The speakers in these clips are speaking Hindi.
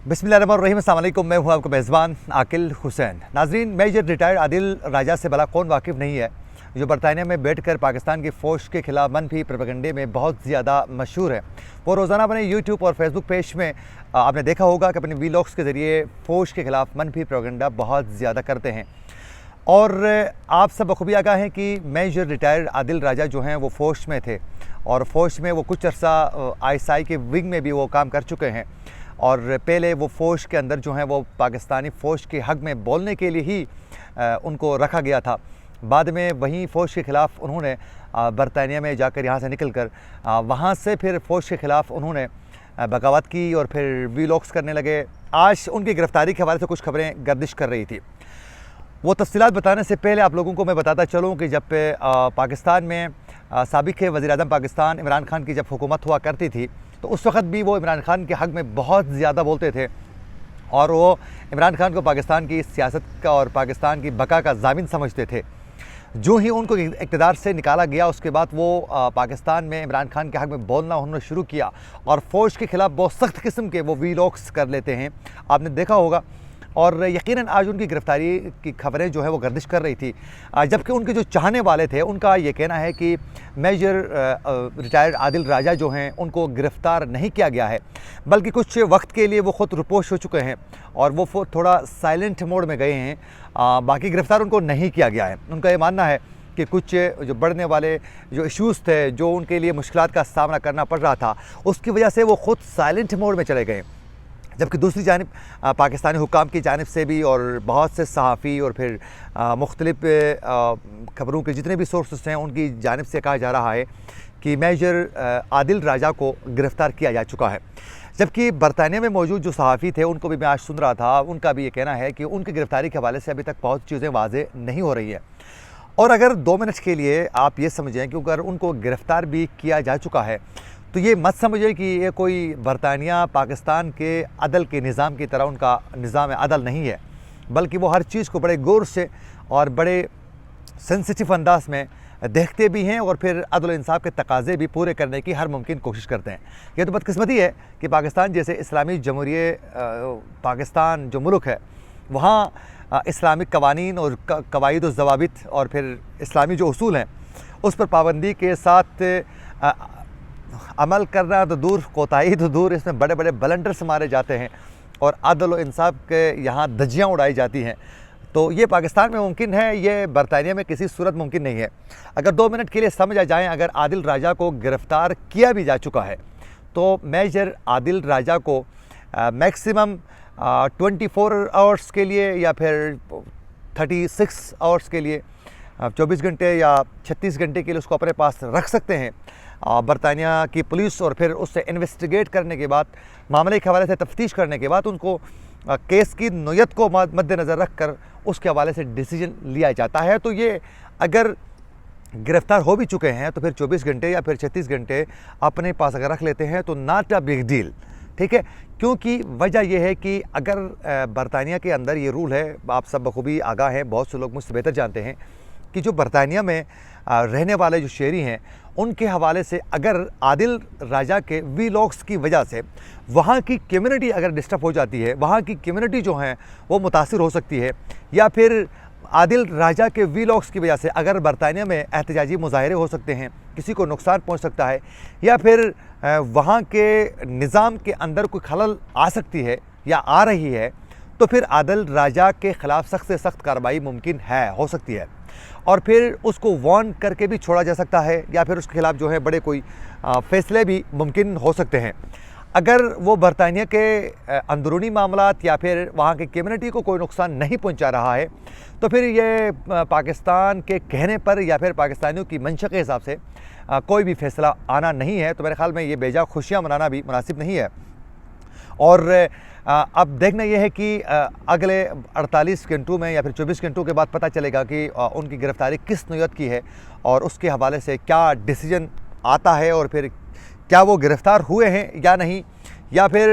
बिस्मिल्लाहिर्रहमानिर्रहीम, अस्सलाम वालेकुम। मैं हूं आपका मेज़बान आकिल हुसैन। नाजरीन, मेजर रिटायर्ड आदिल राजा से भला कौन वाकिफ़ नहीं है, जो बरतानिया में बैठकर पाकिस्तान की फ़ौज के ख़िलाफ़ मनफी प्रोपेगेंडे में बहुत ज़्यादा मशहूर है। वो रोज़ाना अपने यूट्यूब और फेसबुक पेज में आपने देखा होगा कि अपने वीलॉग्स के ज़रिए फ़ौज के ख़िलाफ़ मनफी प्रोपेगेंडा बहुत ज़्यादा करते हैं। और आप सब बखूबी आगाह हैं कि मेजर रिटायर्ड आदिल राजा जो हैं वो फ़ौज में थे, और फ़ौज में वो कुछ अर्सा ISI के विंग में भी वो काम कर चुके हैं। और पहले वो फ़ौज के अंदर जो हैं वो पाकिस्तानी फ़ौज के हक़ में बोलने के लिए ही उनको रखा गया था। बाद में वहीं फ़ौज के ख़िलाफ़ उन्होंने बरतानिया में जाकर यहाँ से निकल कर वहाँ से फिर फ़ौज के ख़िलाफ़ उन्होंने बगावत की और फिर वीलॉग्स करने लगे। आज उनकी गिरफ़्तारी के हवाले से कुछ खबरें गर्दिश कर रही थी। वो तफ़सीलात बताने से पहले आप लोगों को मैं बताता चलूँ कि जब पाकिस्तान में साबिक़ वज़ीर-ए-आज़म पाकिस्तान इमरान खान की जब हुकूमत हुआ करती थी, तो उस वक़्त भी वो इमरान खान के हक़ में बहुत ज़्यादा बोलते थे, और वो इमरान खान को पाकिस्तान की सियासत का और पाकिस्तान की बका का ज़ामिन समझते थे। जो ही उनको इक़्तिदार से निकाला गया, उसके बाद वो पाकिस्तान में इमरान खान के हक़ में बोलना उन्होंने शुरू किया, और फ़ौज के ख़िलाफ़ बहुत सख्त किस्म के वो वीलॉग्स कर लेते हैं, आपने देखा होगा। और यकीनन आज उनकी गिरफ़्तारी की खबरें जो है वो गर्दिश कर रही थी, जबकि उनके जो चाहने वाले थे उनका ये कहना है कि मेजर रिटायर्ड आदिल राजा जो हैं उनको गिरफ़्तार नहीं किया गया है, बल्कि कुछ वक्त के लिए वो ख़ुद रुपोश हो चुके हैं और वो थोड़ा साइलेंट मोड में गए हैं। बाकी गिरफ़्तार उनको नहीं किया गया है। उनका ये मानना है कि कुछ जो बढ़ने वाले जो इश्यूज़ थे, जो उनके लिए मुश्किलात का सामना करना पड़ रहा था, उसकी वजह से वो ख़ुद साइलेंट मोड में चले गए। जबकि दूसरी जानिब पाकिस्तानी हुक्काम की जानिब से भी और बहुत से सहाफ़ी और फिर मुख्तलिफ़ खबरों के जितने भी सोर्सेस हैं उनकी जानिब से कहा जा रहा है कि मेजर आदिल राजा को गिरफ़्तार किया जा चुका है। जबकि बरतानिया में मौजूद जो सहाफ़ी थे उनको भी मैं आज सुन रहा था, उनका भी ये कहना है कि उनकी गिरफ़्तारी के हवाले से अभी तक बहुत चीज़ें वाज़ेह नहीं हो रही हैं। और अगर 2 मिनट के लिए आप ये समझें कि अगर उनको गिरफ़्तार भी किया जा चुका है, तो ये मत समझिए कि ये कोई बरतानिया पाकिस्तान के अदल के निज़ाम की तरह उनका निज़ाम अदल नहीं है, बल्कि वो हर चीज़ को बड़े गौर से और बड़े सेंसिटिव अंदाज में देखते भी हैं, और फिर अदल इंसाफ के तकाज़े भी पूरे करने की हर मुमकिन कोशिश करते हैं। ये तो बदकिस्मती है कि पाकिस्तान जैसे इस्लामी जमहूरियत पाकिस्तान जो मुल्क है, वहाँ इस्लामिक कवानीन और कवायद व ज़वाबित और फिर इस्लामी जो उसूल हैं उस पर पाबंदी के साथ अमल करना तो दूर, कोताही तो दूर, इसमें बड़े बड़े ब्लंडर्स मारे जाते हैं और अदल और इंसाफ के यहाँ धज्जियाँ उड़ाई जाती हैं। तो ये पाकिस्तान में मुमकिन है, ये बरतानिया में किसी सूरत मुमकिन नहीं है। अगर 2 मिनट के लिए समझा जाए, अगर आदिल राजा को गिरफ़्तार किया भी जा चुका है, तो मेजर आदिल राजा को मैक्सिमम 24 आवर्स के लिए या फिर 36 आवर्स के लिए, 24 घंटे या 36 घंटे के लिए उसको अपने पास रख सकते हैं बरतानिया की पुलिस, और फिर उससे इन्वेस्टिगेट करने के बाद, मामले के हवाले से तफ्तीश करने के बाद उनको केस की नोयत को मद्देनज़र रख कर उसके हवाले से डिसीजन लिया जाता है। तो ये अगर गिरफ़्तार हो भी चुके हैं तो फिर 24 घंटे या फिर 36 घंटे अपने पास अगर रख लेते हैं तो नॉट अ बिग डील, ठीक है। क्योंकि वजह यह है कि अगर बरतानिया के अंदर ये रूल है, आप सब बखूबी आगाह हैं, बहुत से लोग मुझसे बेहतर जानते हैं कि जो बरतानिया में रहने वाले जो शहरी हैं उनके हवाले से अगर आदिल राजा के वीलॉग्स की वजह से वहाँ की कम्युनिटी अगर डिस्टर्ब हो जाती है, वहाँ की कम्युनिटी जो है वो मुतासिर हो सकती है, या फिर आदिल राजा के वीलॉग्स की वजह से अगर बरतानिया में एहतजाजी मुजाहरे हो सकते हैं, किसी को नुकसान पहुँच सकता है, या फिर वहाँ के निज़ाम के अंदर कोई खलल आ सकती है या आ रही है, तो फिर आदिल राजा के ख़िलाफ़ सख्त से सख्त कार्रवाई मुमकिन है, हो सकती है, और फिर उसको वार्न करके भी छोड़ा जा सकता है, या फिर उसके ख़िलाफ़ जो है बड़े कोई फ़ैसले भी मुमकिन हो सकते हैं। अगर वो बरतानिया के अंदरूनी मामलात या फिर वहाँ की कम्युनिटी को कोई नुकसान नहीं पहुँचा रहा है, तो फिर ये पाकिस्तान के कहने पर या फिर पाकिस्तानियों की मंशा के हिसाब से कोई भी फ़ैसला आना नहीं है। तो मेरे ख़्याल में ये बेजा खुशियाँ मनाना भी मुनासिब नहीं है। और अब देखना यह है कि अगले 48 घंटों में या फिर 24 घंटों के बाद पता चलेगा कि उनकी गिरफ़्तारी किस नौयत की है और उसके हवाले से क्या डिसीजन आता है, और फिर क्या वो गिरफ़्तार हुए हैं या नहीं, या फिर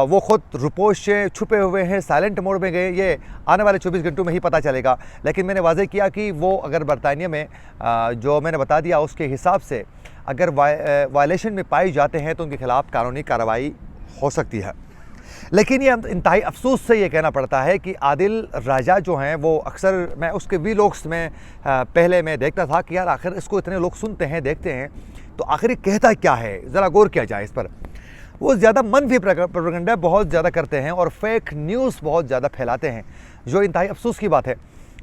वो ख़ुद रुपोश से छुपे हुए हैं, साइलेंट मोड में गए, ये आने वाले 24 घंटों में ही पता चलेगा। लेकिन मैंने वाज़ेह किया कि वो अगर बरतानिया में जो मैंने बता दिया उसके हिसाब से अगर वायलेशन में पाए जाते हैं तो उनके ख़िलाफ़ कानूनी कार्रवाई हो सकती है। लेकिन ये इंतहाई अफसोस से ये कहना पड़ता है कि आदिल राजा जो हैं वो अक्सर मैं उसके वीलॉग्स में पहले मैं देखता था कि यार आखिर इसको इतने लोग सुनते हैं देखते हैं तो आखिर ये कहता क्या है, ज़रा गौर किया जाए इस पर। वो ज़्यादा मनफी प्रोपेगेंडा बहुत ज़्यादा करते हैं और फेक न्यूज़ बहुत ज़्यादा फैलाते हैं, जो इंतहाई अफसोस की बात है।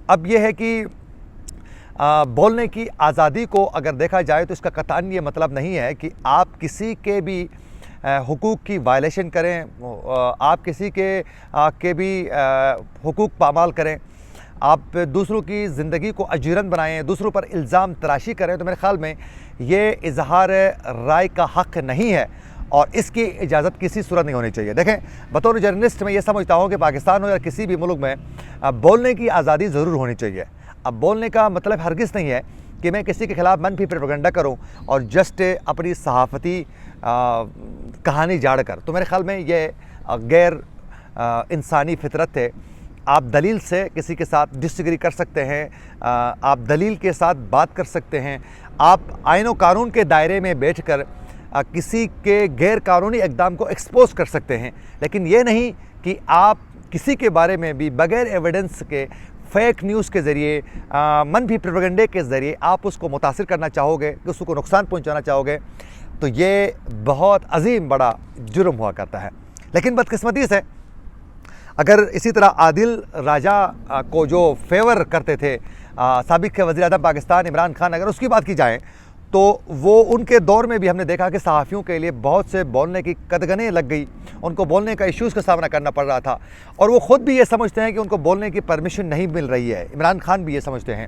अब यह है कि बोलने की आज़ादी को अगर देखा जाए तो इसका कतई ये मतलब नहीं है कि आप किसी के भी हुकूक की वायलेशन करें, आप किसी के भी हुकूक पामाल करें, आप दूसरों की ज़िंदगी को अजीरन बनाएं, दूसरों पर इल्ज़ाम तराशी करें, तो मेरे ख़्याल में ये इजहार राय का हक़ नहीं है और इसकी इजाज़त किसी सूरत नहीं होनी चाहिए। देखें, बतौर जर्नलिस्ट मैं ये समझता हूँ कि पाकिस्तान हो या किसी भी मुल्क में बोलने की आज़ादी ज़रूर होनी चाहिए। अब बोलने का मतलब हरगिज़ नहीं है कि मैं किसी के ख़िलाफ़ मनफी प्रोपेगेंडा करूं और जस्ट अपनी सहाफ़ती कहानी जाड़ कर, तो मेरे ख़्याल में ये गैर इंसानी फितरत है। आप दलील से किसी के साथ डिसएग्री कर सकते हैं, आप दलील के साथ बात कर सकते हैं, आप आईन व कानून के दायरे में बैठकर किसी के गैर कानूनी इक़दाम को एक्सपोज कर सकते हैं, लेकिन ये नहीं कि आप किसी के बारे में भी बग़ैर एविडेंस के फेक न्यूज़ के ज़रिए मनफी प्रोपेगेंडे के ज़रिए आप उसको मुतासिर करना चाहोगे, कि उसको नुकसान पहुंचाना चाहोगे, तो ये बहुत अजीम बड़ा जुर्म हुआ करता है। लेकिन बदकिस्मती से अगर इसी तरह आदिल राजा को जो फेवर करते थे साबिक़ वज़ीर आज़म पाकिस्तान इमरान खान, अगर उसकी बात की जाए तो वो उनके दौर में भी हमने देखा कि सहाफ़ियों के लिए बहुत से बोलने की कदगनें लग गई, उनको बोलने का इश्यूज़ का सामना करना पड़ रहा था और वो ख़ुद भी ये समझते हैं कि उनको बोलने की परमिशन नहीं मिल रही है। इमरान खान भी ये समझते हैं।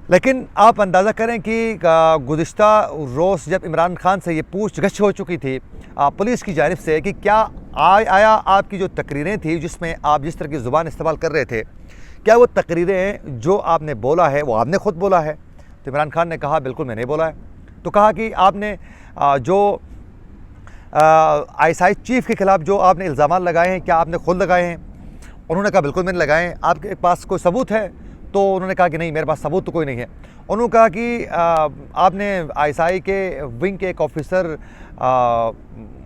लेकिन आप अंदाज़ा करें कि गुज़िश्ता रोज़ जब इमरान खान से ये पूछगछ हो चुकी थी पुलिस की जानिब से कि क्या आया आपकी जो तकरीरें थी जिसमें आप जिस तरह की ज़ुबान इस्तेमाल कर रहे थे, क्या वो तकरीरें जो आपने बोला है वो आपने ख़ुद बोला है? तो इमरान खान ने कहा बिल्कुल मैंने बोला है। तो कहा कि आपने जो ISI चीफ़ के ख़िलाफ़ जो आपने इल्ज़ाम लगाए हैं क्या आपने ख़ुद लगाए हैं? उन्होंने कहा बिल्कुल मैंने लगाए हैं। आपके पास कोई सबूत है? तो उन्होंने कहा कि नहीं मेरे पास सबूत तो कोई नहीं है। उन्होंने कहा कि आपने ISI के विंग के एक ऑफिसर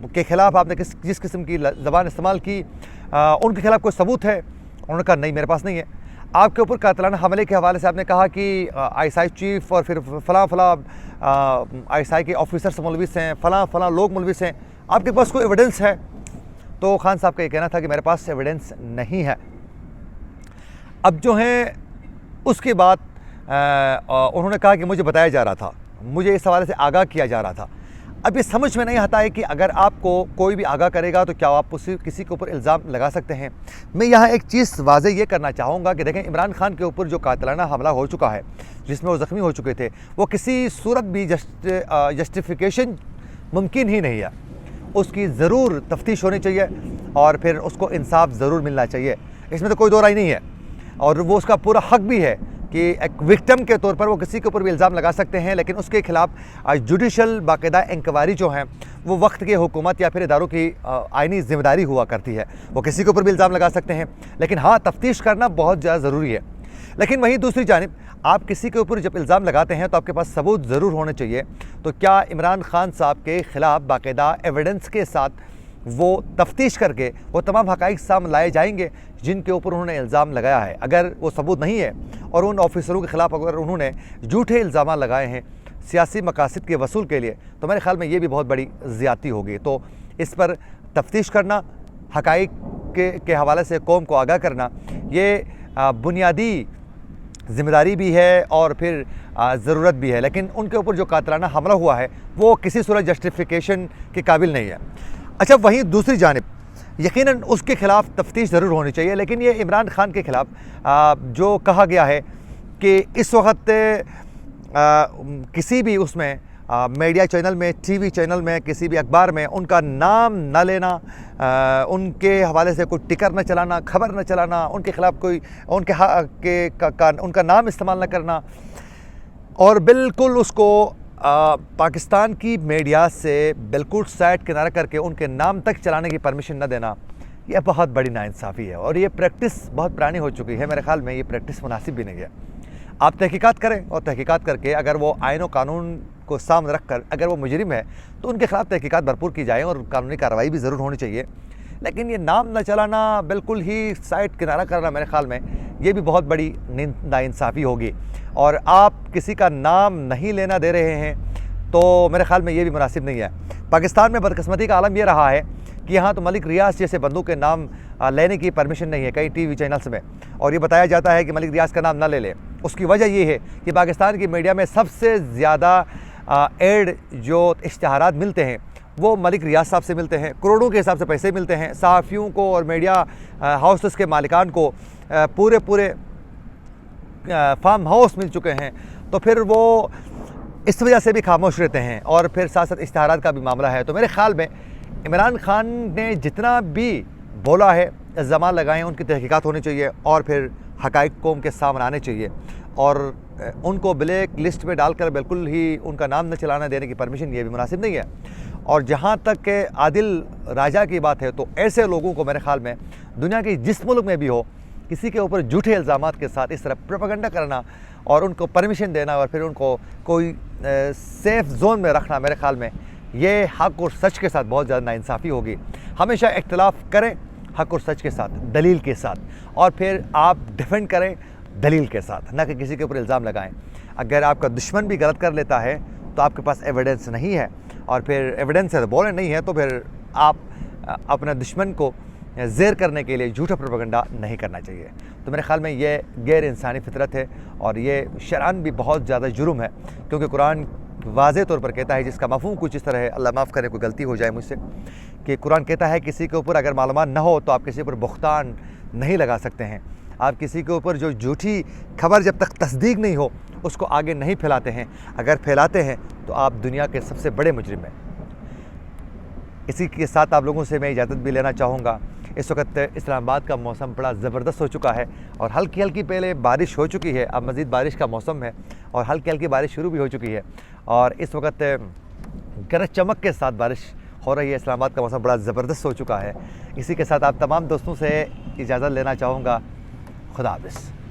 के ख़िलाफ़ आपने जिस किस्म की ज़बान इस्तेमाल की उनके ख़िलाफ़ कोई सबूत है? उन्होंने कहा नहीं मेरे पास नहीं है। आपके ऊपर कातिलाना हमले के हवाले से आपने कहा कि ISI चीफ़ और फिर फ़लाँ ISI के ऑफिसर्स मुलविस हैं, फ़लाँ लोग मुलविस हैं, आपके पास कोई एविडेंस है? तो खान साहब का ये कहना था कि मेरे पास एविडेंस नहीं है। अब जो है उसके बाद उन्होंने कहा कि मुझे बताया जा रहा था, मुझे इस हवाले से आगाह किया जा रहा था। अब ये समझ में नहीं आता है कि अगर आपको कोई भी आगाह करेगा तो क्या आप किसी के ऊपर इल्ज़ाम लगा सकते हैं? मैं यहाँ एक चीज़ वाज़ेह ये करना चाहूँगा कि देखें, इमरान खान के ऊपर जो कातिलाना हमला हो चुका है जिसमें वो ज़ख्मी हो चुके थे, वो किसी सूरत भी जस्टिफिकेशन मुमकिन ही नहीं है। उसकी ज़रूर तफ्तीश होनी चाहिए और फिर उसको इंसाफ ज़रूर मिलना चाहिए, इसमें तो कोई दो राय नहीं है। और वो उसका पूरा हक़ भी है कि एक विक्टिम के तौर पर वो किसी के ऊपर भी इल्ज़ाम लगा सकते हैं, लेकिन उसके ख़िलाफ़ जुडिशल बाकायदा इंक्वायरी जो है वो वक्त के हुकूमत या फिर इदारों की आइनी ज़िम्मेदारी हुआ करती है। वो किसी के ऊपर भी इल्ज़ाम लगा सकते हैं, लेकिन हाँ तफ्तीश करना बहुत ज़्यादा ज़रूरी है। लेकिन वहीं दूसरी जानिब आप किसी के ऊपर जब इल्ज़ाम लगाते हैं तो आपके पास सबूत ज़रूर होने चाहिए। तो क्या इमरान खान साहब के ख़िलाफ़ बाकायदा एविडेंस के साथ वो तफ्तीश करके वो तमाम हक़ाइक़ सामने लाए जाएंगे जिनके ऊपर उन्होंने इल्ज़ाम लगाया है? अगर वो सबूत नहीं है और उन ऑफिसरों के ख़िलाफ़ अगर उन्होंने झूठे इल्ज़ाम लगाए हैं सियासी मकासद के वसूल के लिए, तो मेरे ख़्याल में ये भी बहुत बड़ी ज़्यादती होगी। तो इस पर तफ्तीश करना, हक़ाइक़ के हवाले से कौम को आगाह करना, ये बुनियादी ज़िम्मेदारी भी है और फिर ज़रूरत भी है। लेकिन उनके ऊपर जो कातिलाना हमला हुआ है वो किसी सूरत जस्टिफिकेशन के काबिल नहीं है। अच्छा, वहीं दूसरी जानिब यकीनन उसके ख़िलाफ़ तफ्तीश ज़रूर होनी चाहिए, लेकिन ये इमरान खान के ख़िलाफ़ जो कहा गया है कि इस वक्त किसी भी उसमें मीडिया चैनल में, TV चैनल में, किसी भी अखबार में उनका नाम न लेना, उनके हवाले से कोई टिकर न चलाना, खबर न चलाना, उनके ख़िलाफ़ कोई उनका नाम इस्तेमाल न करना और बिल्कुल उसको पाकिस्तान की मीडिया से बिल्कुल साइड किनारा करके उनके नाम तक चलाने की परमिशन न देना, यह बहुत बड़ी नाइंसाफ़ी है और ये प्रैक्टिस बहुत पुरानी हो चुकी है। मेरे ख़्याल में ये प्रैक्टिस मुनासिब भी नहीं है। आप तहकीकात करें और तहकीकात करके अगर वो आईन व कानून को सामने रख कर अगर वो मुजरिम है तो उनके ख़िलाफ़ तहकीकात भरपूर की जाए और कानूनी कार्रवाई भी ज़रूर होनी चाहिए। लेकिन ये नाम न चलाना, बिल्कुल ही साइड किनारा करना, मेरे ख्याल में ये भी बहुत बड़ी नाइंसाफ़ी होगी। और आप किसी का नाम नहीं लेना दे रहे हैं तो मेरे ख्याल में ये भी मुनासिब नहीं है। पाकिस्तान में बदकिस्मती का आलम ये रहा है कि यहाँ तो मलिक रियाज जैसे बंदों के नाम लेने की परमिशन नहीं है कई टीवी चैनल्स में, और ये बताया जाता है कि मलिक रियाज का नाम ना ले लें। उसकी वजह ये है कि पाकिस्तान की मीडिया में सबसे ज़्यादा एड जो इश्तहारात मिलते हैं वो मलिक रियाज साहब से मिलते हैं, करोड़ों के हिसाब से पैसे मिलते हैं सहाफ़ियों को और मीडिया हाउसेस के मालिकान को पूरे फार्म हाउस मिल चुके हैं। तो फिर वो इस वजह से भी खामोश रहते हैं। और फिर साथ साथ इश्तहारात का भी मामला है। तो मेरे ख़्याल में इमरान खान ने जितना भी बोला है, इल्ज़ाम लगाए हैं, उनकी तहकीकात होनी चाहिए और फिर हक़ाइक़ कौम के सामने आने चाहिए और उनको ब्लैक लिस्ट में डालकर बिल्कुल ही उनका नाम न चलाना देने की परमिशन ये भी मुनासिब नहीं है। और जहाँ तक के आदिल राजा की बात है तो ऐसे लोगों को मेरे ख़्याल में दुनिया के जिस मुल्क में भी हो, किसी के ऊपर झूठे इल्ज़ामात के साथ इस तरह प्रोपेगेंडा करना और उनको परमिशन देना और फिर उनको कोई सेफ़ जोन में रखना, मेरे ख़्याल में ये हक़ और सच के साथ बहुत ज़्यादा नाइंसाफ़ी होगी। हमेशा इख्तिलाफ़ करें हक़ और सच के साथ, दलील के साथ, और फिर आप डिफेंड करें दलील के साथ, ना कि किसी के ऊपर इल्ज़ाम लगाएं। अगर आपका दुश्मन भी गलत कर लेता है तो आपके पास एविडेंस नहीं है, और फिर एविडेंस है तो बोले नहीं है, तो फिर आप अपने दुश्मन को ज़ेर करने के लिए झूठा प्रोपेगेंडा नहीं करना चाहिए। तो मेरे ख़्याल में ये गैर इंसानी फितरत है और ये शरअन भी बहुत ज़्यादा जुर्म है, क्योंकि कुरान वाज़े तौर पर कहता है, जिसका मफ़हूम कुछ इस तरह है, अल्लाह माफ़ करे कोई गलती हो जाए मुझसे, कि कुरान कहता है किसी के ऊपर अगर मालूमात न हो तो आप किसी पर बुख्तान नहीं लगा सकते हैं। आप किसी के ऊपर जो झूठी खबर जब तक तस्दीक नहीं हो उसको आगे नहीं फैलाते हैं। अगर फैलाते हैं तो आप दुनिया के सबसे बड़े मुजरिम हैं। इसी के साथ आप लोगों से मैं इजाज़त भी लेना चाहूँगा। इस वक्त इस्लामाबाद का मौसम बड़ा ज़बरदस्त हो चुका है और हल्की हल्की पहले बारिश हो चुकी है, अब मज़ीद बारिश का मौसम है और हल्की हल्की बारिश शुरू भी हो चुकी है और इस वक्त गरज चमक के साथ बारिश हो रही है। इस्लामाबाद का मौसम बड़ा ज़बरदस्त हो चुका है। इसी के साथ आप तमाम दोस्तों से इजाज़त लेना चाहूँगा। खुदा हाफ़िज़।